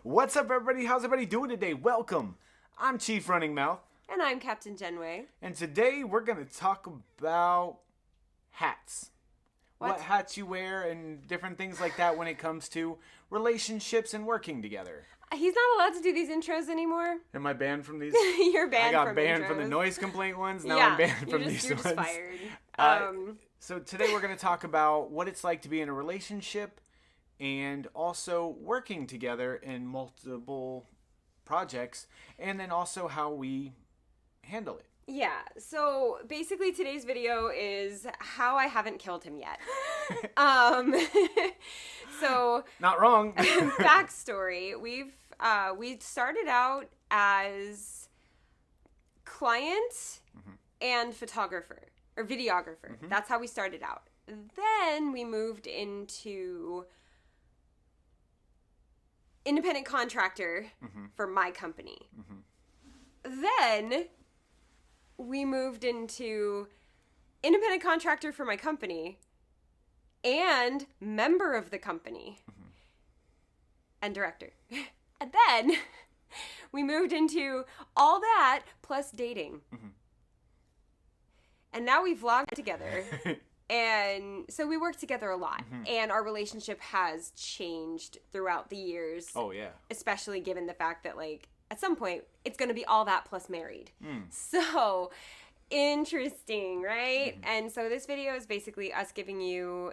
What's up, everybody? How's everybody doing today? Welcome. I'm Chief Running Mouth. And I'm Captain Jenway. And today we're going to talk about hats. What hats you wear and different things like that when it comes to relationships and working together. He's not allowed to do these intros anymore. Am I banned from these? You're banned from I got banned intros. from the noise complaint ones. Now I'm banned from these you're ones. Just fired. So today we're going to talk about what it's like to be in a relationship and also working together in multiple projects, and then also how we handle it. Yeah, so basically today's video is how I haven't killed him yet. So not wrong. Backstory: we started out as client and photographer or videographer. That's how we started out. Then we moved into independent contractor for my company. Then we moved into independent contractor for my company and member of the company and director. And then we moved into all that plus dating. And now we vlog together. And so we work together a lot. And our relationship has changed throughout the years. Oh, yeah. Especially given the fact that, like, at some point, it's going to be all that plus married. So, interesting, right? And so this video is basically us giving you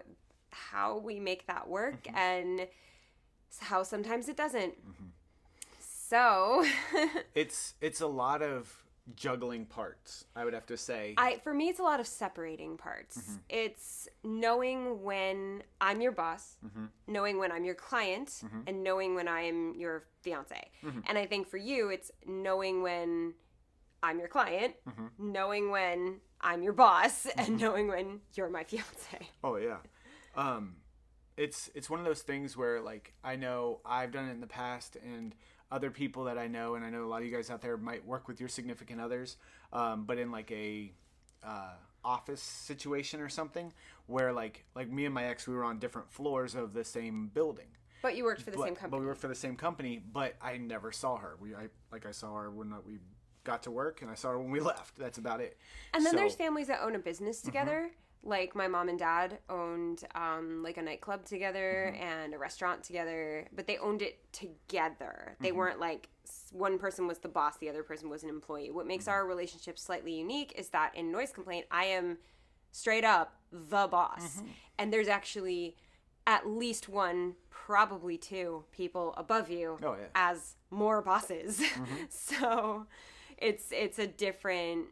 how we make that work and how sometimes it doesn't. So... It's a lot of juggling parts, I would have to say. For me, it's a lot of separating parts. It's knowing when I'm your boss, knowing when I'm your client, and knowing when I'm your fiance. And I think for you, it's knowing when I'm your client, knowing when I'm your boss, and knowing when you're my fiance. Oh, yeah. It's one of those things where, like, I know I've done it in the past, and other people that I know, and I know a lot of you guys out there might work with your significant others, but in like a office situation or something, where like me and my ex, we were on different floors of the same building. But you worked for the same company. But we worked for the same company, but I never saw her. I saw her when we got to work, and I saw her when we left. That's about it. And then there's families that own a business together. Like my mom and dad owned like a nightclub together and a restaurant together, but they owned it together. They weren't like one person was the boss, the other person was an employee. What makes our relationship slightly unique is that in noise complaint, I am straight up the boss. And there's actually at least one, probably two people above you as more bosses. So it's a different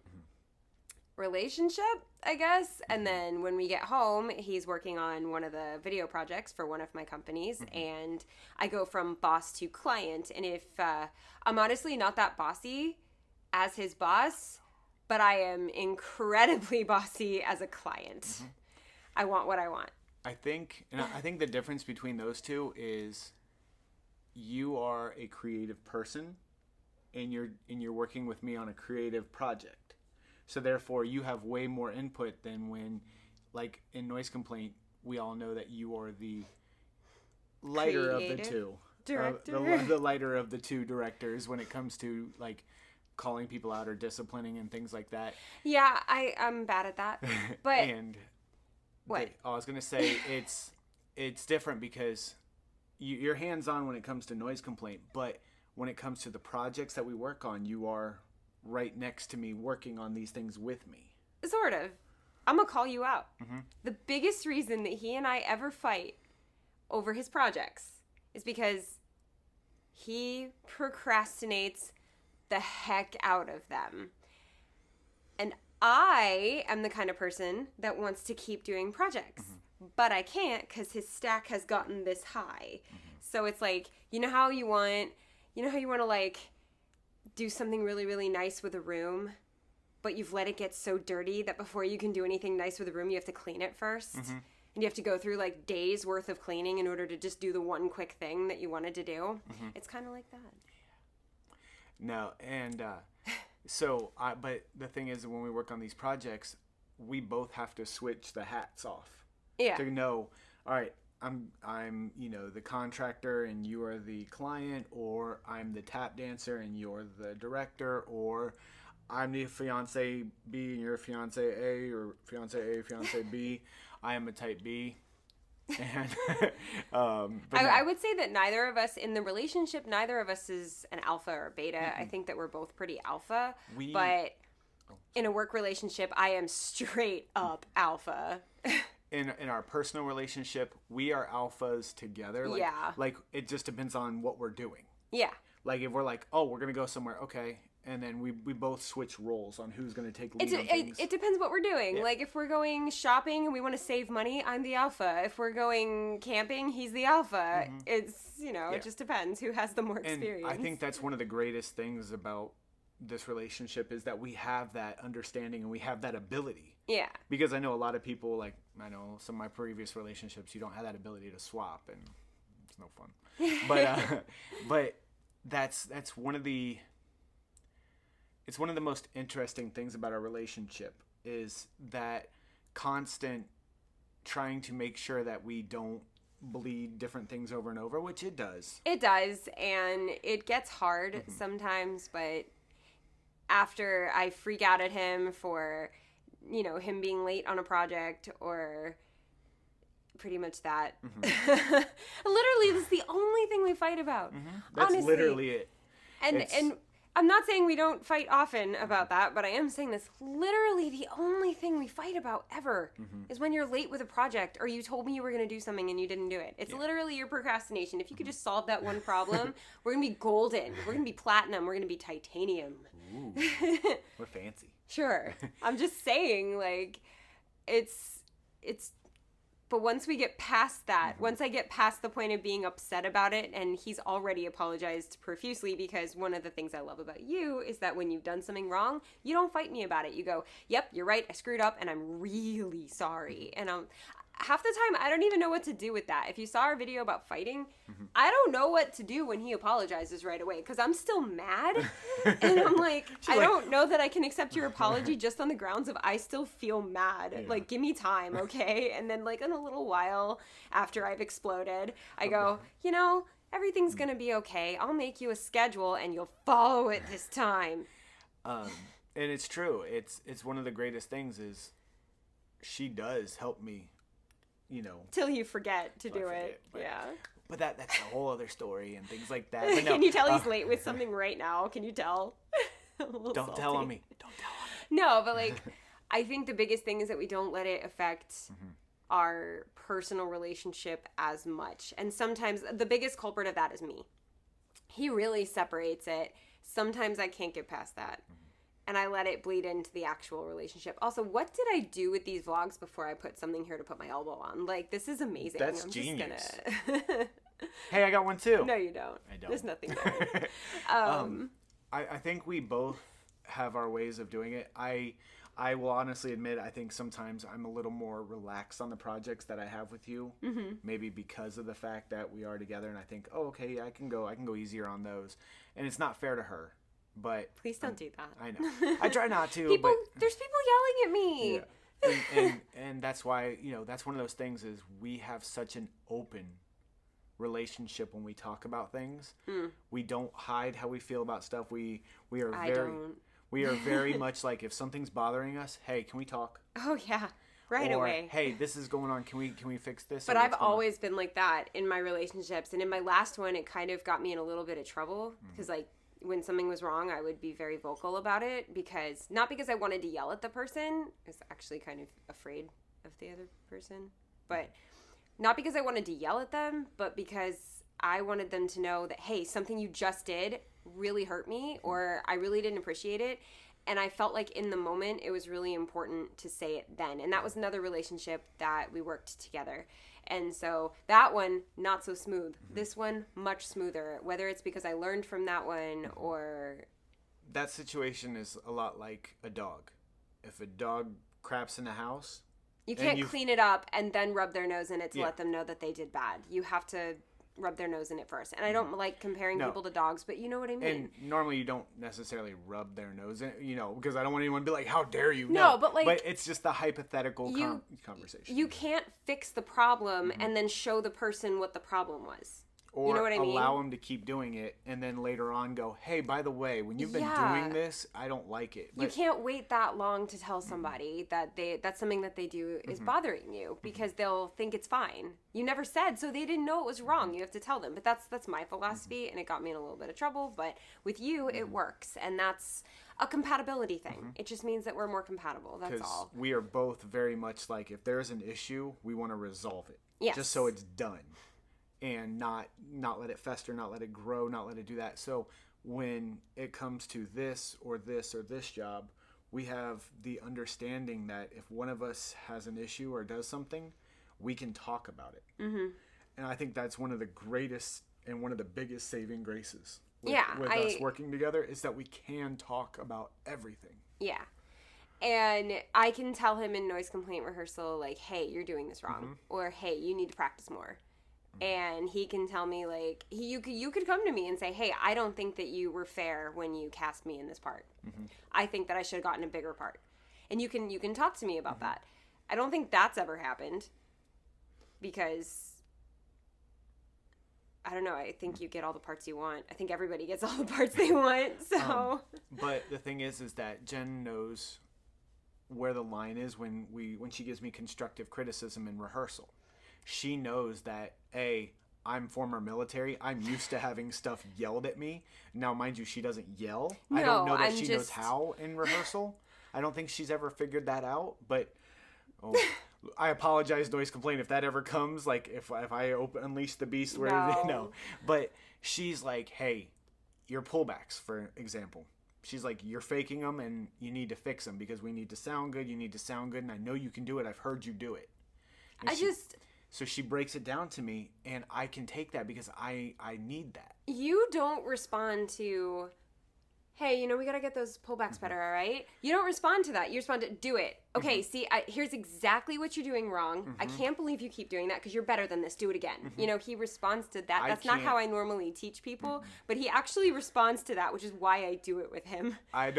relationship, I guess. And then when we get home, he's working on one of the video projects for one of my companies, and I go from boss to client. And if I'm honestly not that bossy as his boss, but I am incredibly bossy as a client. I want what I want. I think the difference between those two is you are a creative person, and you're working with me on a creative project. So therefore, you have way more input than when, like in noise complaint, we all know that you are the lighter of the two. Director. The lighter of the two directors when it comes to like calling people out or disciplining and things like that. Yeah, I'm bad at that. But and what? I was gonna say it's different because you're hands-on when it comes to noise complaint, but when it comes to the projects that we work on, you are right next to me working on these things with me. Sort of. I'm gonna call you out. The biggest reason that he and I ever fight over his projects is because he procrastinates the heck out of them. And I am the kind of person that wants to keep doing projects, but I can't because his stack has gotten this high. So it's like, you know how you want to like do something really, really nice with a room, but you've let it get so dirty that before you can do anything nice with a room, you have to clean it first. And you have to go through like days worth of cleaning in order to just do the one quick thing that you wanted to do. It's kind of like that. No, and but the thing is, when we work on these projects, we both have to switch the hats off. Yeah. To know, all right, I'm the contractor and you are the client, or I'm the tap dancer and you're the director, or I'm the fiance B and you're fiance A, or fiance A, fiance B. I am a type B. And I would say that neither of us in the relationship, neither of us is an alpha or beta. Mm-hmm. I think that we're both pretty alpha. But in a work relationship, I am straight up alpha. In our personal relationship, we are alphas together. Like it just depends on what we're doing. Yeah. Like if we're like, oh, we're gonna go somewhere, okay. And then we both switch roles on who's going to take lead on things. It depends what we're doing. Yeah. Like, if we're going shopping and we want to save money, I'm the alpha. If we're going camping, he's the alpha. Mm-hmm. It's, it just depends who has the more experience. And I think that's one of the greatest things about this relationship is that we have that understanding and we have that ability. Yeah. Because I know a lot of people, like, I know some of my previous relationships, you don't have that ability to swap, and it's no fun. But that's one of the... It's one of the most interesting things about our relationship is that constant trying to make sure that we don't bleed different things over and over, which it does. It does, and it gets hard sometimes, but after I freak out at him for, him being late on a project or pretty much that. Mm-hmm. Literally, this is the only thing we fight about. Mm-hmm. That's honestly. Literally it. And I'm not saying we don't fight often about that, but I am saying this. Literally, the only thing we fight about ever is when you're late with a project or you told me you were going to do something and you didn't do it. It's literally your procrastination. If you could just solve that one problem, we're going to be golden. We're going to be platinum. We're going to be titanium. Ooh, we're fancy. Sure. I'm just saying, like, it's... But once we get past that, once I get past the point of being upset about it, and he's already apologized profusely, because one of the things I love about you is that when you've done something wrong, you don't fight me about it. You go, yep, you're right, I screwed up, and I'm really sorry. And half the time, I don't even know what to do with that. If you saw our video about fighting, I don't know what to do when he apologizes right away, because I'm still mad. And I'm like, I don't know that I can accept your apology just on the grounds of I still feel mad. Yeah. Like, give me time, okay? And then, like, in a little while after I've exploded, I go, everything's going to be okay. I'll make you a schedule, and you'll follow it this time. And it's true. It's one of the greatest things is she does help me. Till you forget to do it. Yeah. But that's a whole other story and things like that. But no, can you tell he's late with something right now? Can you tell? Don't tell on me. Don't tell on me. No, but like, I think the biggest thing is that we don't let it affect our personal relationship as much. And sometimes the biggest culprit of that is me. He really separates it. Sometimes I can't get past that. And I let it bleed into the actual relationship. Also, what did I do with these vlogs before I put something here to put my elbow on? Like, this is amazing. That's genius. Hey, I got one too. No, you don't. I don't. There's nothing there. I think we both have our ways of doing it. I will honestly admit, I think sometimes I'm a little more relaxed on the projects that I have with you. Maybe because of the fact that we are together, and I think, oh, okay, I can go easier on those. And it's not fair to her. But please don't do that. I know. I try not to. There's people yelling at me. Yeah. And that's why, that's one of those things is we have such an open relationship when we talk about things. We don't hide how we feel about stuff. We are very much like, if something's bothering us, hey, can we talk? Oh yeah. Right away. Hey, this is going on. Can we fix this? But I've always been like that in my relationships, and in my last one it kind of got me in a little bit of trouble because like when something was wrong, I would be very vocal about it not because I wanted to yell at the person. I was actually kind of afraid of the other person, but not because I wanted to yell at them, but because I wanted them to know that, hey, something you just did really hurt me, or I really didn't appreciate it. And I felt like in the moment, it was really important to say it then. And that was another relationship that we worked together. And so that one, not so smooth. This one, much smoother. Whether it's because I learned from that one or... That situation is a lot like a dog. If a dog craps in a house... You can't clean it up and then rub their nose in it to let them know that they did bad. You have to rub their nose in it first. And I don't like comparing No. people to dogs, but you know what I mean. And normally you don't necessarily rub their nose in, because I don't want anyone to be like, how dare you? No, but like... But it's just the hypothetical conversation. You can't fix the problem and then show the person what the problem was. Or you know what I mean? allow them to keep doing it and then later on go, hey, by the way, when you've been doing this, I don't like it. But you can't wait that long to tell somebody that that's something that they do is bothering you, because they'll think it's fine. You never said, so they didn't know it was wrong. You have to tell them. But that's my philosophy, and it got me in a little bit of trouble. But with you, it works, and that's a compatibility thing. It just means that we're more compatible. That's all. We are both very much like, if there's an issue, we want to resolve it. Yes. Just so it's done. And not let it fester, not let it grow, not let it do that. So when it comes to this or this or this job, we have the understanding that if one of us has an issue or does something, we can talk about it. And I think that's one of the greatest and one of the biggest saving graces with us working together, is that we can talk about everything. Yeah. And I can tell him in noise complaint rehearsal, like, hey, you're doing this wrong. Or, hey, you need to practice more. And he can tell me, like, you could come to me and say, hey, I don't think that you were fair when you cast me in this part. I think that I should have gotten a bigger part. And you can talk to me about that. I don't think that's ever happened, because, I don't know, I think you get all the parts you want. I think everybody gets all the parts they want, so. But the thing is that Jen knows where the line is when she gives me constructive criticism in rehearsal. She knows that, I'm former military. I'm used to having stuff yelled at me. Now, mind you, she doesn't yell. No, I don't know that she knows how in rehearsal. I don't think she's ever figured that out. But I apologize, noise complaint, if that ever comes. Like, if I unleash the beast, no. But she's like, hey, your pullbacks, for example. She's like, you're faking them, and you need to fix them because we need to sound good. You need to sound good, and I know you can do it. I've heard you do it. So she breaks it down to me, and I can take that because I need that. You don't respond to, hey, we got to get those pullbacks better, all right? You don't respond to that. You respond to, do it. Okay, see, here's exactly what you're doing wrong. I can't believe you keep doing that because you're better than this. Do it again. He responds to that. That's not how I normally teach people, but he actually responds to that, which is why I do it with him. I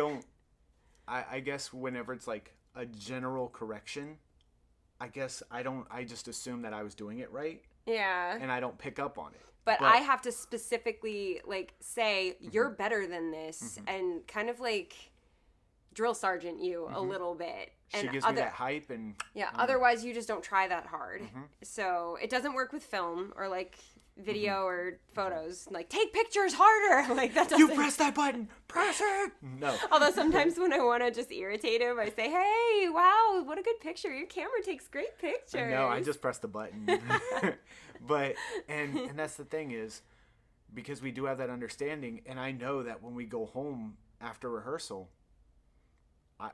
guess whenever it's like a general correction, I just assume that I was doing it right. Yeah. And I don't pick up on it. But I have to specifically, like, say, you're better than this, and kind of, like, drill sergeant you a little bit. She gives me that hype. And otherwise you just don't try that hard. So it doesn't work with film or, like, video or photos. Like, take pictures harder. Like, that doesn't... You press that button. Press it. No. Although sometimes when I want to just irritate him, I say, hey, wow, what a good picture. Your camera takes great pictures. No, I just press the button. But, and that's the thing is, because we do have that understanding, and I know that when we go home after rehearsal,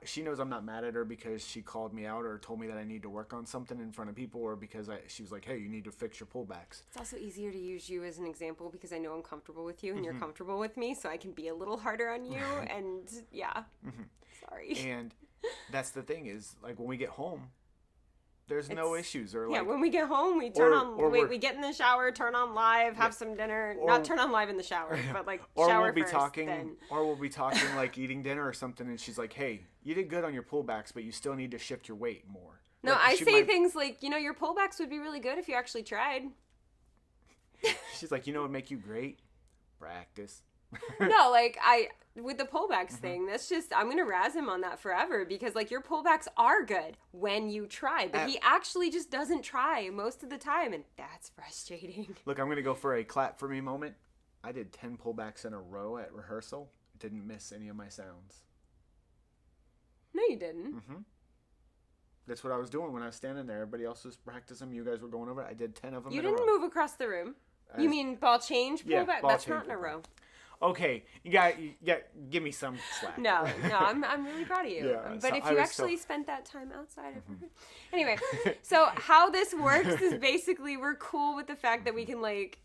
she knows I'm not mad at her because she called me out or told me that I need to work on something in front of people, or because she was like, hey, you need to fix your pullbacks. It's also easier to use you as an example because I know I'm comfortable with you and you're comfortable with me, so I can be a little harder on you. And sorry. And that's the thing is, like, when we get home, there's no issues. Or like, when we get home, we turn we get in the shower, turn on live, have some dinner. Not turn on live in the shower, but like shower we'll be first, talking, then. Or we'll be talking like eating dinner or something, and she's like, hey, you did good on your pullbacks, but you still need to shift your weight more. No, like, I say things like, your pullbacks would be really good if you actually tried. She's like, what would make you great? Practice. No, like, with the pullbacks thing, that's just, I'm going to razz him on that forever because, like, your pullbacks are good when you try, but he actually just doesn't try most of the time, and that's frustrating. Look, I'm going to go for a clap for me moment. I did 10 pullbacks in a row at rehearsal. Didn't miss any of my sounds. No, you didn't. That's what I was doing when I was standing there. Everybody else was practicing. You guys were going over it. I did 10 of them You didn't move across the room. You mean ball change pullback? Yeah, that's not in a row. Okay, you got give me some slack. No, I'm really proud of you. Yeah, but if you actually spent that time outside of Anyway, so how this works is basically we're cool with the fact that we can, like,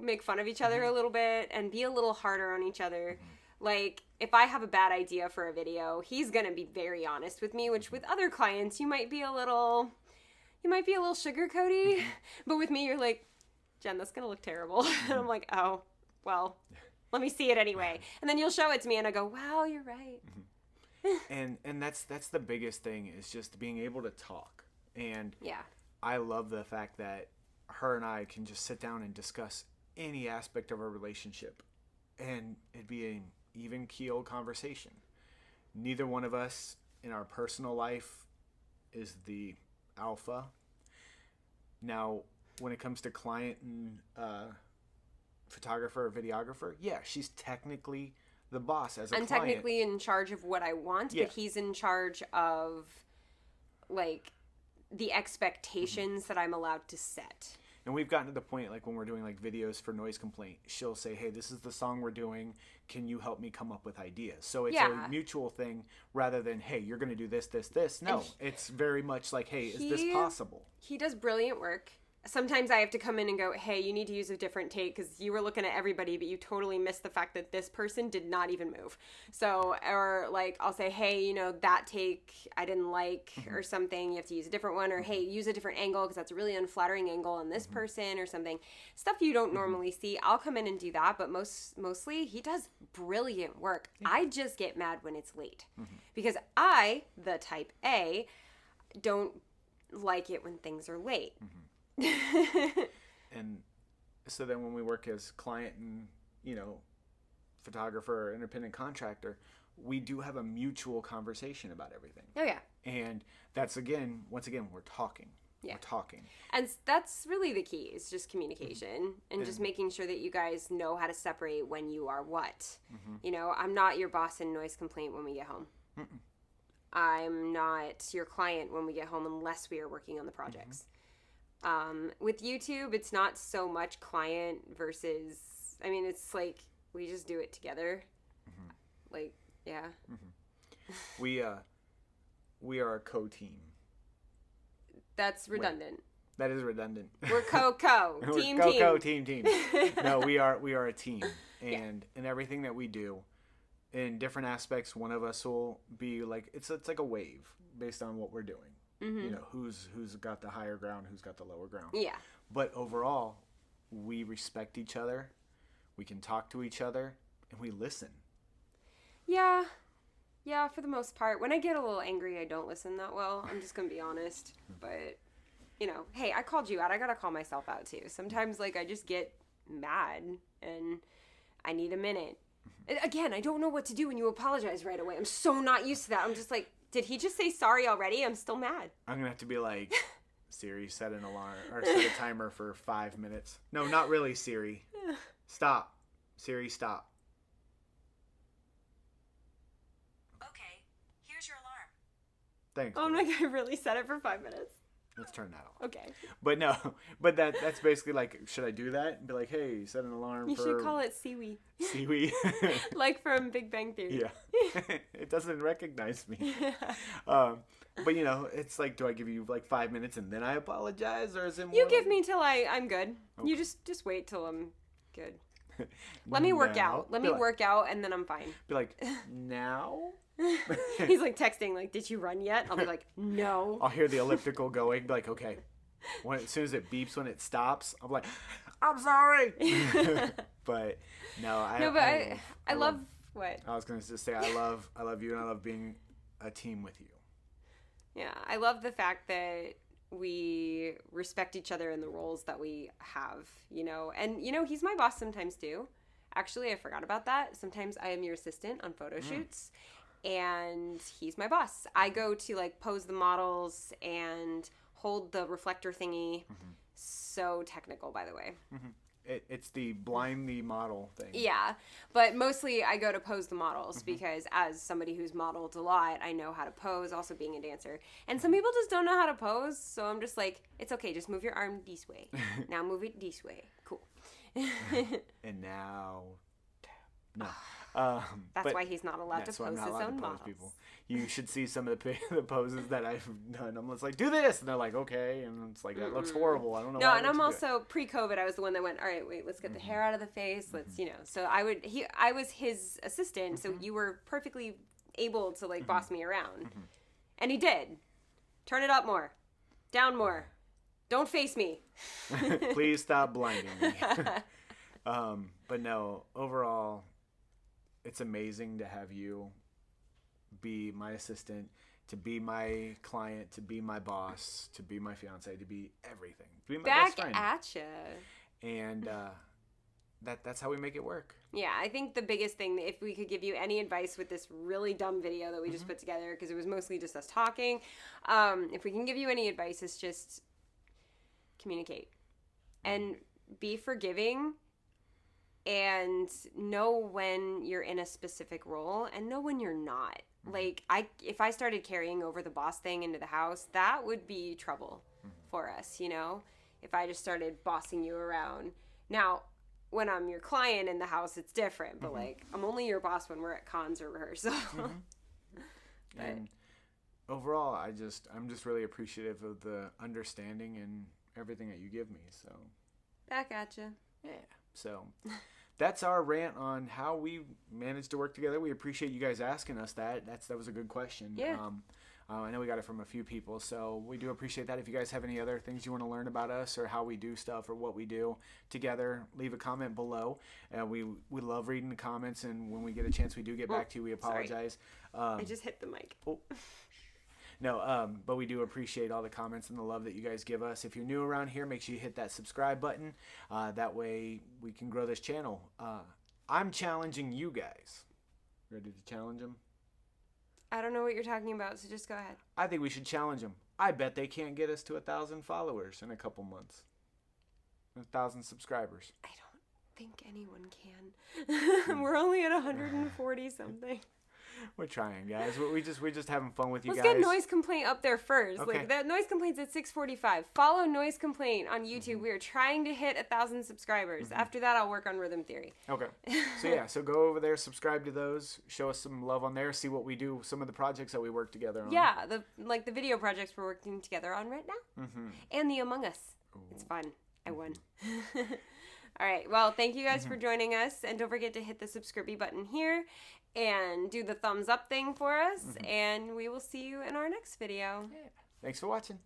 make fun of each other a little bit and be a little harder on each other. Like, if I have a bad idea for a video, he's going to be very honest with me, which with other clients, you might be a little sugar-coaty. But with me, you're like, Jen, that's going to look terrible. And I'm like, oh, well, let me see it anyway. And then you'll show it to me and I go, wow, you're right. And that's the biggest thing is just being able to talk. And Yeah. I love the fact that her and I can just sit down and discuss any aspect of our relationship. And it'd be an even keeled conversation. Neither one of us in our personal life is the alpha. Now, when it comes to client and photographer or videographer, yeah, she's technically the boss as a client. I'm technically in charge of what I want, but he's in charge of, like, the expectations that I'm allowed to set. And we've gotten to the point, like, when we're doing, like, videos for Noise Complaint, she'll say, hey, this is the song we're doing. Can you help me come up with ideas? So it's a mutual thing rather than, hey, you're going to do this, this, this. No, it's very much like, hey, is this possible? He does brilliant work. Sometimes I have to come in and go, hey, you need to use a different take because you were looking at everybody, but you totally missed the fact that this person did not even move. So, or like, I'll say, hey, you know, that take I didn't like or something. You have to use a different one. Or, hey, use a different angle because that's a really unflattering angle on this person or something. Stuff you don't normally see. I'll come in and do that, but mostly he does brilliant work. Yeah. I just get mad when it's late because I, the type A, don't like it when things are late. And so then when we work as client and, you know, photographer or independent contractor, we do have a mutual conversation about everything. Oh, yeah. And that's, once again, we're talking. Yeah. We're talking. And that's really the key is just communication and just making sure that you guys know how to separate when you are what. You know, I'm not your boss in Noise Complaint when we get home. I'm not your client when we get home unless we are working on the projects. With YouTube, it's not so much client versus, I mean, it's like, we just do it together. Like, yeah. We are a co-team. That's redundant. That is redundant. We're co-co. Team. Team. No, we are a team. And in everything that we do, in different aspects, one of us will be like, it's like a wave based on what we're doing. You know, who's got the higher ground, who's got the lower ground. Yeah. But overall, we respect each other. We can talk to each other, and we listen. Yeah. Yeah, for the most part. When I get a little angry, I don't listen that well. I'm just going to be honest. But, you know, hey, I called you out. I got to call myself out, too. Sometimes, like, I just get mad, and I need a minute. Again, I don't know what to do when you apologize right away. I'm so not used to that. I'm just like, did he just say sorry already? I'm still mad. I'm going to have to be like, Siri, set an alarm or set a timer for 5 minutes. No, not really, Siri. Stop. Siri, stop. Okay, here's your alarm. Thanks. Oh my God, I really set it for 5 minutes. Let's turn that off. Okay. But no, that's basically like, should I do that? And be like, hey, set an alarm for... You should call it Seaweed. Seaweed? Like from Big Bang Theory. Yeah. It doesn't recognize me. But, you know, it's like, do I give you like 5 minutes and then I apologize? Or is it more... You give me till I'm good. Okay. You just wait till I'm good. Let me work out. Let me work out and then I'm fine. Be like, now? He's like texting, like, did you run yet? I'll be like, no. I'll hear the elliptical going, be like, okay. As soon as it beeps when it stops, I'm like, I'm sorry. But no, I love what? I was going to just say, I love you and I love being a team with you. Yeah, I love the fact that we respect each other in the roles that we have, you know. And, you know, he's my boss sometimes too. Actually, I forgot about that. Sometimes I am your assistant on photo shoots. And he's my boss. I go to like pose the models and hold the reflector thingy. So technical, by the way. It's the blind the model thing. Yeah, but mostly I go to pose the models because as somebody who's modeled a lot, I know how to pose, also being a dancer. And some people just don't know how to pose, so I'm just like, it's okay, just move your arm this way. Now move it this way. Cool. And now... No. That's why he's not allowed to pose his own models. People. You should see some of the poses that I've done. I'm just like, do this, and they're like, okay, and it's like that looks horrible. I don't know. No, and I'm also pre-COVID. I was the one that went, all right, wait, let's get the hair out of the face. Let's, you know. So I was his assistant, so you were perfectly able to like boss me around, and he did. Turn it up more, down more, Don't face me. Please stop blinding me. But no, overall, it's amazing to have you be my assistant, to be my client, to be my boss, to be my fiance, to be everything. To be my best Back friend. at ya. And that's how we make it work. Yeah, I think the biggest thing, if we could give you any advice with this really dumb video that we just put together, because it was mostly just us talking, if we can give you any advice, it's just communicate and be forgiving and know when you're in a specific role and know when you're not. Like, if I started carrying over the boss thing into the house, that would be trouble for us, you know? If I just started bossing you around. Now, when I'm your client in the house, it's different. But, like, I'm only your boss when we're at cons or rehearsal. And overall, I'm just really appreciative of the understanding and everything that you give me. So Back at you. yeah. So that's our rant on how we managed to work together. We appreciate you guys asking us that. That was a good question. Yeah. I know we got it from a few people, so we do appreciate that. If you guys have any other things you want to learn about us or how we do stuff or what we do together, leave a comment below. We love reading the comments, and when we get a chance, we do get back to you. We apologize. I just hit the mic. No, but we do appreciate all the comments and the love that you guys give us. If you're new around here, make sure you hit that subscribe button. That way we can grow this channel. I'm challenging you guys. Ready to challenge them? I don't know what you're talking about, so just go ahead. I think we should challenge them. I bet they can't get us to 1,000 followers in a couple months. 1,000 subscribers. I don't think anyone can. We're only at 140 something. We're trying, guys. We're just having fun with you Let's guys. get Noise Complaint up there first. Okay. Like, that Noise Complaint's at 6:45. Follow Noise Complaint on YouTube. We are trying to hit 1,000 subscribers. After that, I'll work on Rhythm Theory. Okay. So yeah, so go over there, subscribe to those, show us some love on there, see what we do, some of the projects that we work together on. Yeah, the video projects we're working together on right now. And the Among Us. It's fun. I won. All right. Well, thank you guys for joining us. And don't forget to hit the subscribe button here and do the thumbs up thing for us. And we will see you in our next video. Thanks for watching.